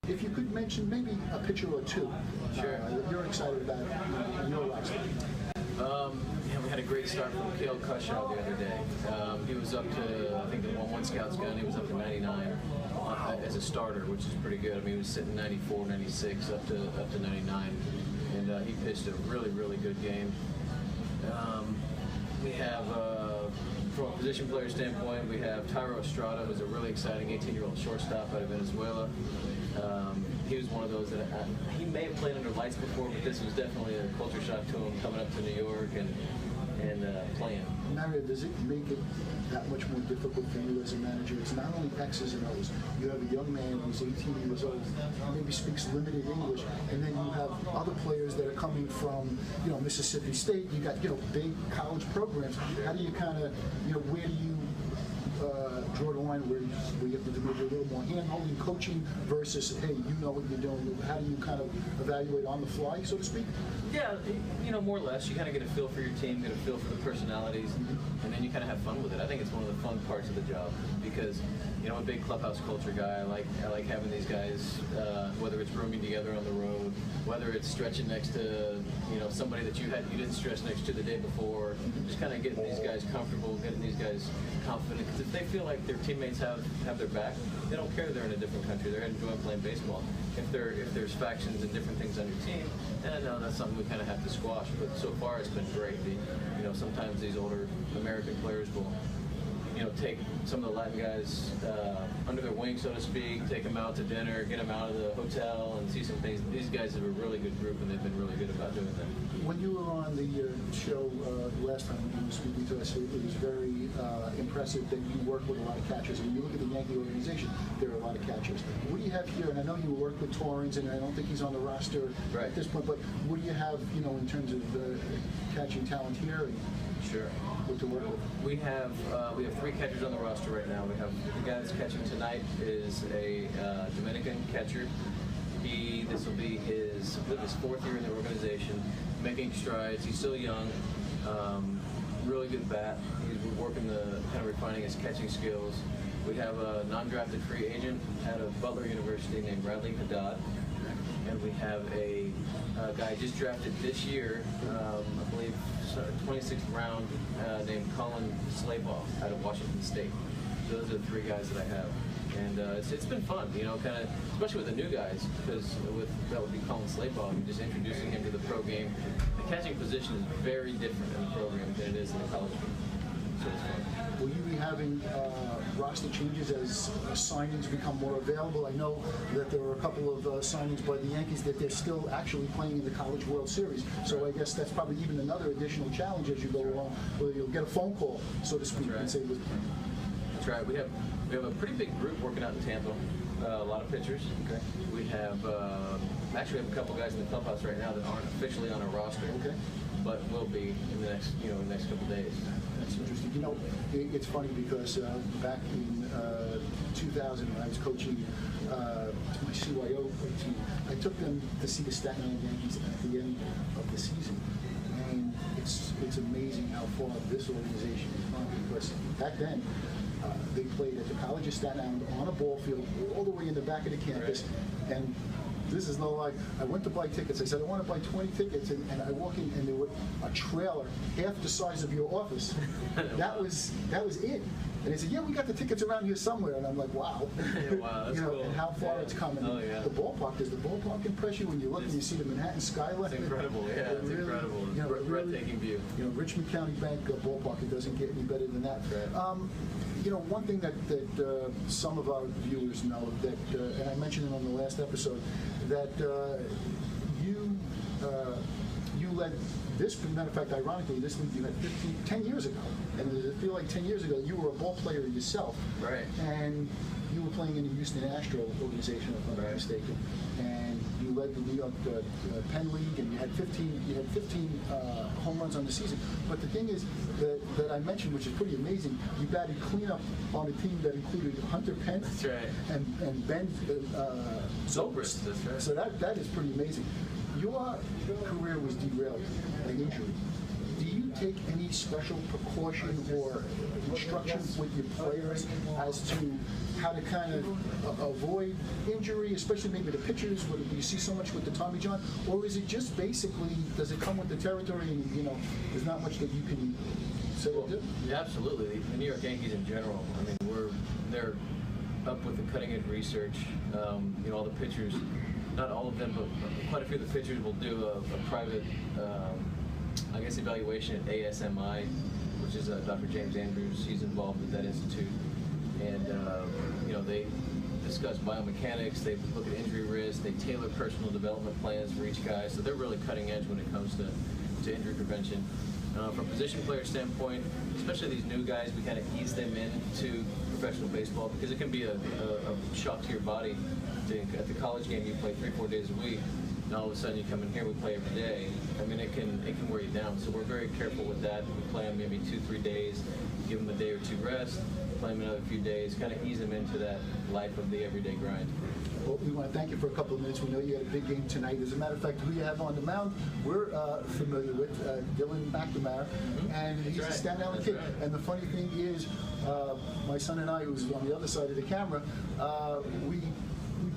If you could mention maybe a pitcher or two that you're excited about in your roster. Yeah, we had a great start from Kale Cushaw the other day. He was up to, I think the one scout's gun, he was up to 99 as a starter, which is pretty good. I mean, he was sitting 94, 96, up to 99, and he pitched a really, really good game. We have, from a position player standpoint, we have Tyro Estrada, who's a really exciting 18-year-old shortstop out of Venezuela. He was one of those that he may have played under lights before, but this was definitely a culture shock to him coming up to New York and playing. Mario, does it make it that much more difficult for you as a manager? It's not only X's and O's. You have a young man who's 18 years old, maybe speaks limited English, and then you have other players that are coming from, Mississippi State. You got, big college programs. How do you kind of, where do you draw the line where you have to do maybe a little more hand-holding coaching versus, hey, you know what you're doing? How do you kind of evaluate on the fly, so to speak? Yeah, more or less. You kind of get a feel for your team, get a feel for the personalities, and then you kind of have fun with it. I think it's one of the fun parts of the job because, I'm a big clubhouse culture guy. I like having these guys, whether it's rooming together on the road, whether it's stretching next to, somebody that you didn't stretch next to the day before, just kind of getting these guys comfortable, getting these guys confident. Because if they feel like their teammates have their back, they don't care they're in a different country. They're enjoying playing baseball. If there's factions and different things on your team, then I know that's something we kind of have to squash. But so far it's been great. Sometimes these older American players will, take some of the Latin guys under their wing, so to speak, take them out to dinner, get them out of the hotel, and see some things. These guys have a really good group, and they've been really good about doing that. When you were on the show last time when you were speaking to us, it was very impressive that you work with a lot of catchers. When you look at the Yankee organization, there are a lot of catchers. What do you have here? And I know you work with Torrens, and I don't think he's on the roster at this point, but what do you have, in terms of catching talent here? And Sure. What to work with? We have 3 catchers on the roster right now. We have the guy that's catching tonight is a Dominican catcher. This will be his 4th year in the organization, making strides. He's still young, really good bat. He's working kind of refining his catching skills. We have a non-drafted free agent out of Butler University named Bradley Haddad. And we have a guy just drafted this year, I believe, 26th round, named Colin Slaybaugh out of Washington State. Those are the 3 guys that I have. And it's been fun, kind of, especially with the new guys, because that would be Colin Slaybaugh, and just introducing him to the pro game. The catching position is very different in the program than it is in the college game. So it's fun. Will you be having roster changes as signings become more available? I know that there were a couple of signings by the Yankees that they're still actually playing in the College World Series. So I guess that's probably even another additional challenge as you go along, where you'll get a phone call, so to speak, and say, that's right. We have a pretty big group working out in Tampa. A lot of pitchers. Okay. We have actually have a couple guys in the clubhouse right now that aren't officially on a roster. Okay. But will be in the next couple days. That's interesting. It's funny because back in 2000 when I was coaching my CYO team, I took them to see the Staten Island Yankees at the end of the season. And it's amazing how far this organization has gone, because back then they played at the College of Staten Island on a ball field all the way in the back of the campus. Right. And this is no lie. I went to buy tickets. I said, I want to buy 20 tickets, and I walk in, and there was a trailer half the size of your office. That was it. And they said, yeah, we got the tickets around here somewhere. And I'm like, wow. Wow, that's cool. And how far it's come. Oh, yeah. The ballpark, does the ballpark impress you when you look and you see the Manhattan skyline? It's incredible. Yeah, it's really incredible. Breathtaking view. Richmond County Bank ballpark, it doesn't get any better than that. Right. One thing that some of our viewers know, that, and I mentioned it on the last episode, that you led this, matter of fact, ironically, this league you had 10 years ago. And I feel like 10 years ago, you were a ball player yourself. Right. And you were playing in the Houston Astro organization, if I'm not mistaken. And you led the New York Penn League, and you had 15 home runs on the season. But the thing is that I mentioned, which is pretty amazing, you batted cleanup on a team that included Hunter Pence. That's right. And Ben Zobrist. That's right. So that is pretty amazing. Your career was derailed by injury. Do you take any special precaution or instruction with your players as to how to kind of avoid injury, especially maybe the pitchers, where you see so much with the Tommy John, or is it just basically, does it come with the territory and, you know, there's not much that you can say or do? Yeah, absolutely. The New York Yankees in general, I mean, they're up with the cutting edge research. You know, all the pitchers, not all of them, but quite a few of the pitchers will do a private, I guess, evaluation at ASMI, which is Dr. James Andrews. He's involved with that institute. And, you know, they discuss biomechanics, they look at injury risk, they tailor personal development plans for each guy. So they're really cutting edge when it comes to injury prevention. From a position player standpoint, especially these new guys, we kind of ease them into professional baseball because it can be a shock to your body. At the college game, you play 3-4 days a week, and all of a sudden you come in here, we play every day. I mean, it can wear you down. So we're very careful with that. We play them maybe 2-3 days, give them a day or two rest, play them another few days, kind of ease them into that life of the everyday grind. Well, we want to thank you for a couple of minutes. We know you had a big game tonight. As a matter of fact, who you have on the mound, we're familiar with, Dylan McNamara, and he's a Staten Island kid. And the funny thing is, my son and I, who's on the other side of the camera, we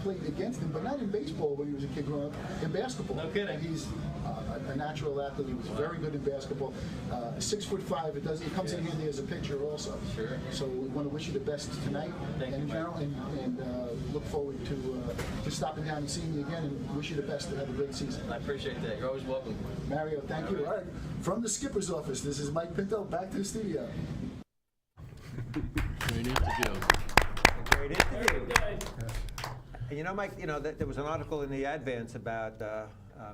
played against him, but not in baseball when he was a kid growing up, in basketball. No kidding. And he's a natural athlete. He was very good in basketball. 6'5". It comes in handy as a pitcher also. Sure. So we want to wish you the best tonight Thank and in you, general, and look forward to stopping down and seeing you again, and wish you the best to have a great season. I appreciate that. You're always welcome. Mario, thank you. All right. From the skipper's office, this is Mike Pinto. Back to the studio. Great interview. Great interview. And you know, Mike, you know, there was an article in the Advance about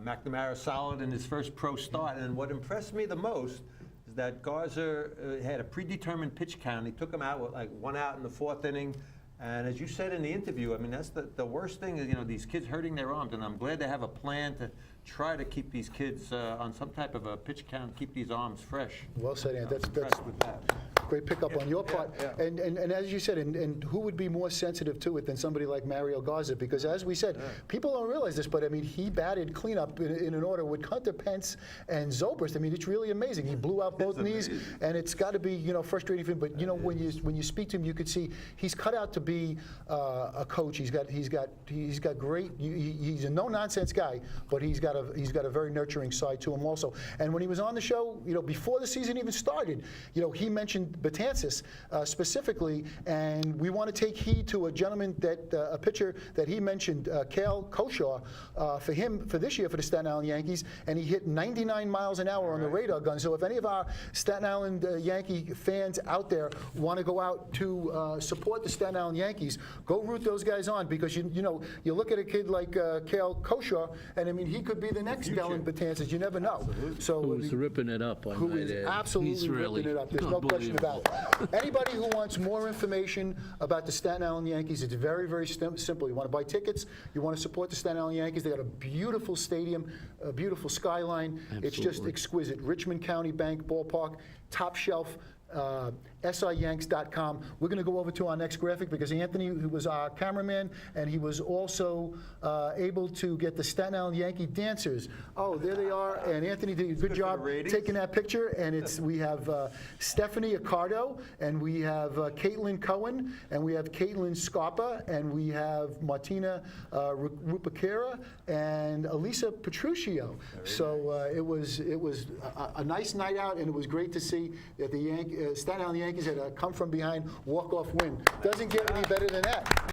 McNamara solid in his first pro start, and what impressed me the most is that Garza had a predetermined pitch count. He took him out with like 1 out in the 4th inning. And as you said in the interview, I mean, that's the worst thing is, you know, these kids hurting their arms, and I'm glad they have a plan to try to keep these kids on some type of a pitch count, keep these arms fresh. Well said, Ant. That's Impressed with that. great pickup on your part. Yeah. And as you said, and who would be more sensitive to it than somebody like Mario Garza? Because as we said, people don't realize this, but I mean, he batted cleanup in an order with Hunter Pence and Zobrist. I mean, it's really amazing. He blew out both knees, and it's got to be, you know, frustrating for him. But you know, when you speak to him, you could see he's cut out to be a coach. He's got great. He's a no nonsense guy, but he's got a very nurturing side to him also. And when he was on the show, you know, before the season even started, you know, he mentioned Betances specifically, and we want to take heed to a gentleman that a pitcher that he mentioned, Cale Koshaw, for this year for the Staten Island Yankees, and he hit 99 miles an hour on the radar gun. So if any of our Staten Island Yankee fans out there want to go out to support the Staten Island Yankees, go root those guys on, because you know, you look at a kid like Cale Koshaw, and I mean, he could be the next Dylan Betances. You never know. So Who's ripping it up, I who might is add. absolutely He's really ripping it up. There's no question about it. Anybody who wants more information about the Staten Island Yankees, it's very, very simple. You want to buy tickets, you want to support the Staten Island Yankees. They got a beautiful stadium, a beautiful skyline. Absolutely. It's just exquisite. Richmond County Bank Ballpark, top shelf. SIYanks.com. We're going to go over to our next graphic because Anthony, who was our cameraman, and he was also able to get the Staten Island Yankee dancers. Oh, there they are. And Anthony did a good job taking that picture. And we have Stephanie Accardo, and we have Caitlin Cohen, and we have Caitlin Scarpa, and we have Martina Rupakera, and Elisa Petruccio. So it was a nice night out, and it was great to see that the Staten Island Yankees had a come from behind walk-off win. Doesn't get any better than that.